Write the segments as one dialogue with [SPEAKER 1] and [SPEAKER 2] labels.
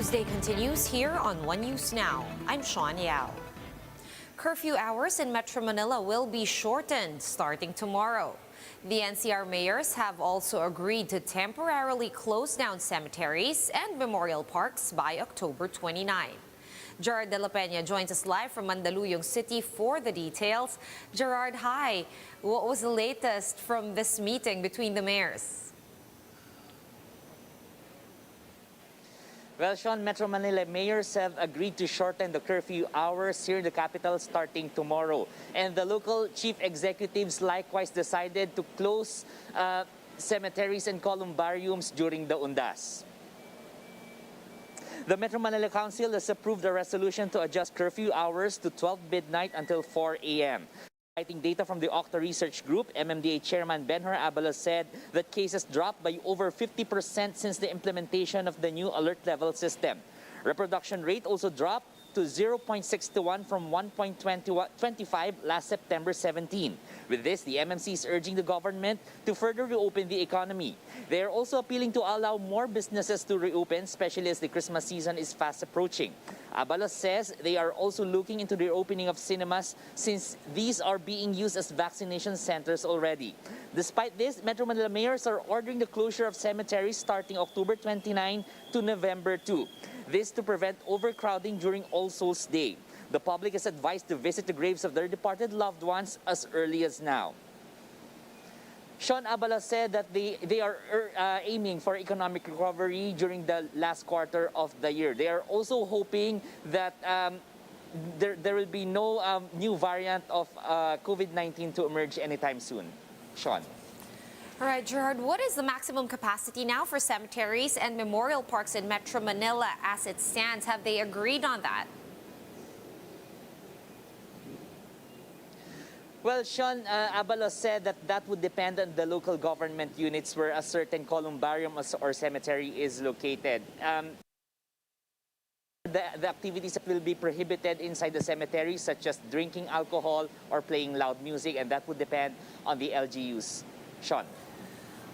[SPEAKER 1] Tuesday continues here on One News Now. I'm Sean Yao. Curfew hours in Metro Manila will be shortened starting tomorrow. The NCR mayors have also agreed to temporarily close down cemeteries and memorial parks by October 29. Gerard de la Peña joins us live from Baguio City for the details. Gerard, hi. What was the latest from this meeting between the mayors?
[SPEAKER 2] Well, Sean, Metro Manila mayors have agreed to shorten the curfew hours here in the capital starting tomorrow. And the local chief executives likewise decided to close cemeteries and columbariums during the Undas. The Metro Manila Council has approved a resolution to adjust curfew hours to 12 midnight until 4 a.m. Citing data from the Octa Research Group, MMDA Chairman Benhur Abalos said that cases dropped by over 50% since the implementation of the new alert level system. Reproduction rate also dropped to 0.61 from 1.25 last September 17. With this, the MMC is urging the government to further reopen the economy. They are also appealing to allow more businesses to reopen, especially as the Christmas season is fast approaching. Abalos says they are also looking into the reopening of cinemas since these are being used as vaccination centers already. Despite this, Metro Manila mayors are ordering the closure of cemeteries starting October 29 to November 2. This to prevent overcrowding during All Souls Day. The public is advised to visit the graves of their departed loved ones as early as now. Sean, Abalos said that they are aiming for economic recovery during the last quarter of the year. They are also hoping that there will be no new variant of COVID-19 to emerge anytime soon. Sean.
[SPEAKER 1] All right, Gerard, what is the maximum capacity now for cemeteries and memorial parks in Metro Manila as it stands? Have they agreed on that?
[SPEAKER 2] Well, Sean, Abalos said that would depend on the local government units where a certain columbarium or cemetery is located. The activities that will be prohibited inside the cemetery, such as drinking alcohol or playing loud music, and that would depend on the LGUs. Sean.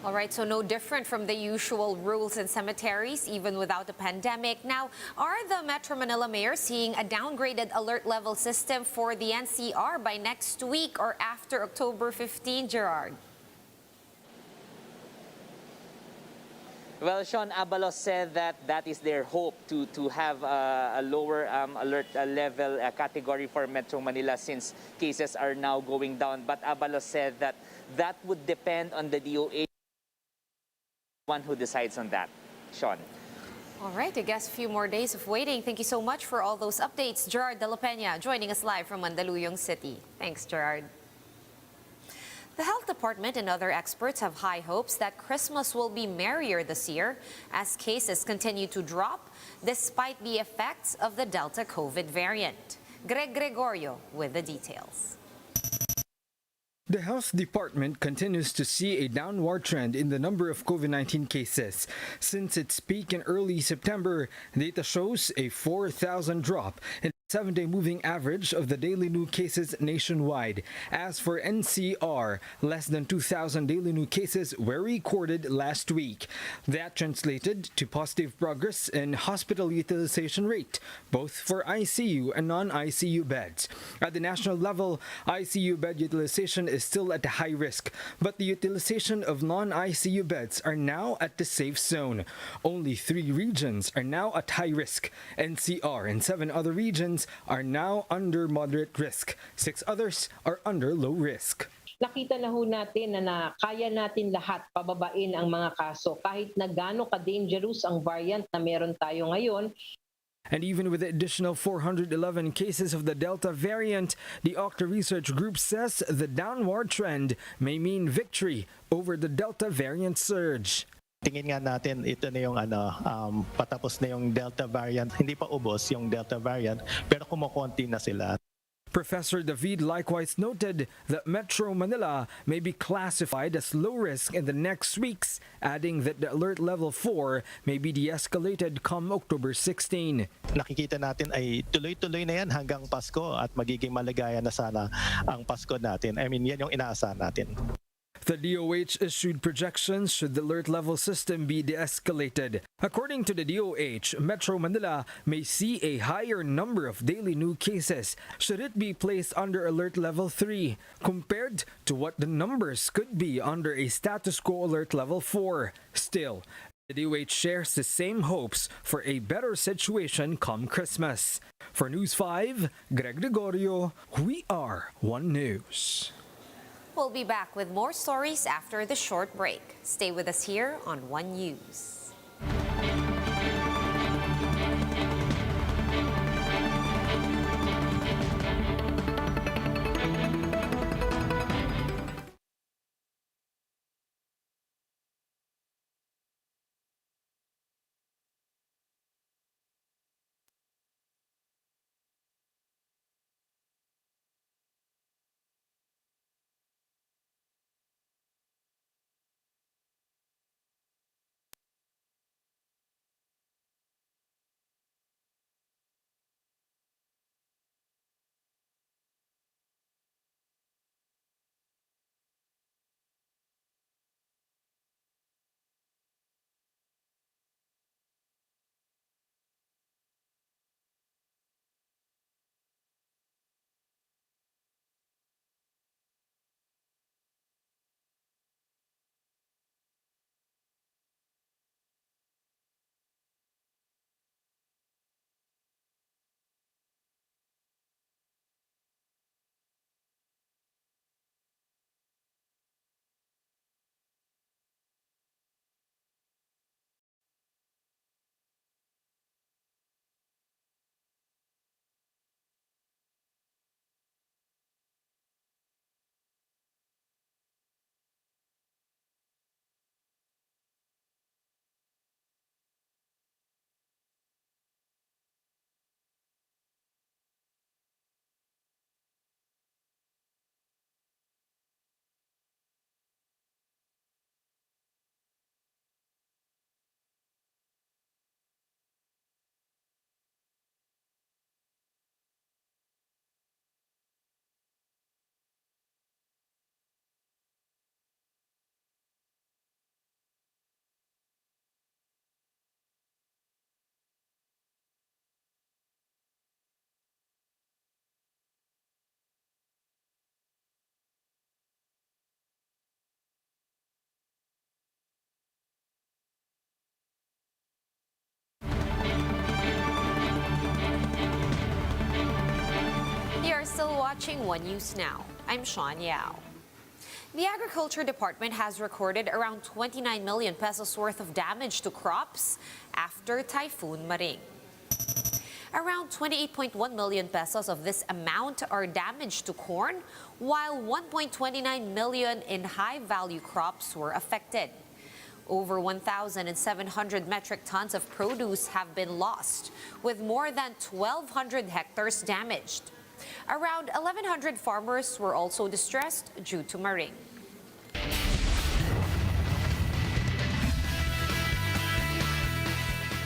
[SPEAKER 1] All right, so no different from the usual rules in cemeteries, even without the pandemic. Now, are the Metro Manila mayors seeing a downgraded alert level system for the NCR by next week or after October 15, Gerard?
[SPEAKER 2] Well, Sean, Abalos said that is their hope to have a lower alert level category for Metro Manila since cases are now going down. But Abalos said that would depend on the DOH, one who decides on that. Sean.
[SPEAKER 1] All right, I guess a few more days of waiting. Thank you so much for all those updates. Gerard de la Peña joining us live from Baguio City. Thanks, Gerard. The Health Department and other experts have high hopes that Christmas will be merrier this year as cases continue to drop despite the effects of the Delta COVID variant. Greg Gregorio with the details.
[SPEAKER 3] The Health Department continues to see a downward trend in the number of COVID-19 cases. Since its peak in early September, data shows a 4,000 drop in the 7-day moving average of the daily new cases nationwide. As for NCR, less than 2,000 daily new cases were recorded last week. That translated to positive progress in hospital utilization rate, both for ICU and non-ICU beds. At the national level, ICU bed utilization is still at a high risk, but the utilization of non-ICU beds are now at the safe zone. Only 3 regions are now at high risk. NCR and 7 other regions are now under moderate risk. 6 others are under low risk.
[SPEAKER 4] Nakita na ho natin na kaya natin lahat pababain ang mga kaso kahit na gaano ka-dangerous ang variant na meron tayo ngayon.
[SPEAKER 3] And even with the additional 411 cases of the Delta variant, the Octa Research Group says the downward trend may mean victory over the Delta variant surge.
[SPEAKER 5] Tingin nga natin ito na yung patapos na yung Delta variant. Hindi pa ubos yung Delta variant pero kumukonti na sila.
[SPEAKER 3] Professor David likewise noted that Metro Manila may be classified as low risk in the next weeks, adding that the alert level 4 may be de-escalated come October 16.
[SPEAKER 5] Nakikita natin ay tuloy-tuloy na yan hanggang Pasko at magiging maligaya na sana ang Pasko natin. I mean, yan yung inaasahan natin.
[SPEAKER 3] The DOH issued projections should the alert level system be de-escalated. According to the DOH, Metro Manila may see a higher number of daily new cases should it be placed under alert level 3 compared to what the numbers could be under a status quo alert level 4. Still, the DOH shares the same hopes for a better situation come Christmas. For News 5, Greg Gregorio, we are One News.
[SPEAKER 1] We'll be back with more stories after the short break. Stay with us here on One News. You're still watching One News Now. I'm Sean Yao. The Agriculture Department has recorded around 29 million pesos worth of damage to crops after Typhoon Maring. Around 28.1 million pesos of this amount are damaged to corn, while 1.29 million in high-value crops were affected. Over 1,700 metric tons of produce have been lost, with more than 1,200 hectares damaged. Around 1,100 farmers were also distressed due to Maring.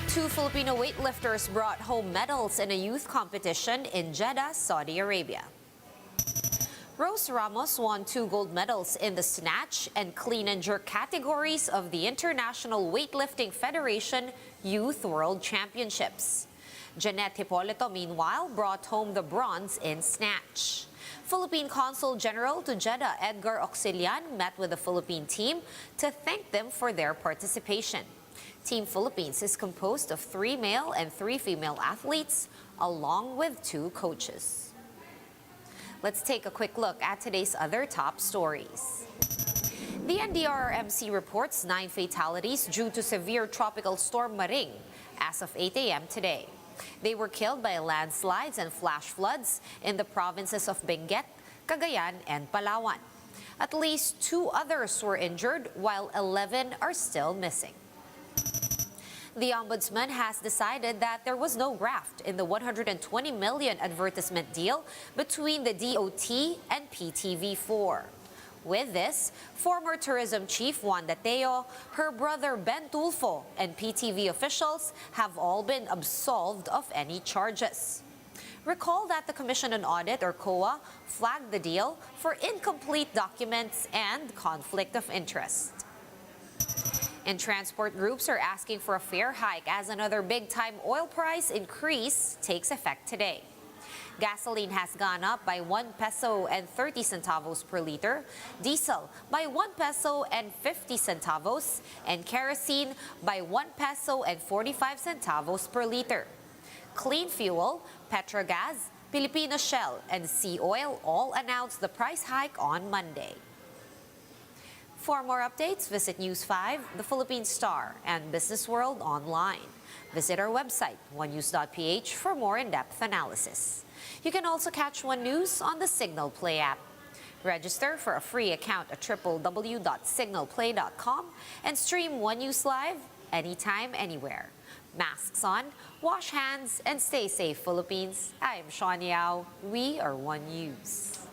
[SPEAKER 1] Two Filipino weightlifters brought home medals in a youth competition in Jeddah, Saudi Arabia. Rose Ramos won 2 gold medals in the snatch and clean and jerk categories of the International Weightlifting Federation Youth World Championships. Jeanette Hipolito, meanwhile, brought home the bronze in snatch. Philippine Consul General to Jeddah Edgar Oxilian met with the Philippine team to thank them for their participation. Team Philippines is composed of 3 male and 3 female athletes, along with 2 coaches. Let's take a quick look at today's other top stories. The NDRRMC reports 9 fatalities due to severe tropical storm Maring as of 8 a.m. today. They were killed by landslides and flash floods in the provinces of Benguet, Cagayan, and Palawan. At least 2 others were injured, while 11 are still missing. The Ombudsman has decided that there was no graft in the 120 million advertisement deal between the DOT and PTV4. With this, former tourism chief Juan Dateo, her brother Ben Tulfo, and PTV officials have all been absolved of any charges. Recall that the Commission on Audit, or COA, flagged the deal for incomplete documents and conflict of interest. And transport groups are asking for a fare hike as another big-time oil price increase takes effect today. Gasoline has gone up by 1 peso and 30 centavos per liter, diesel by 1 peso and 50 centavos, and kerosene by 1 peso and 45 centavos per liter. Clean fuel, Petrogas, Filipina Shell, and Sea Oil all announced the price hike on Monday. For more updates, visit News 5, The Philippine Star, and Business World online. Visit our website, onenews.ph, for more in-depth analysis. You can also catch One News on the Signal Play app. Register for a free account at www.signalplay.com and stream One News live anytime, anywhere. Masks on, wash hands, and stay safe, Philippines. I am Sean Yao. We are One News.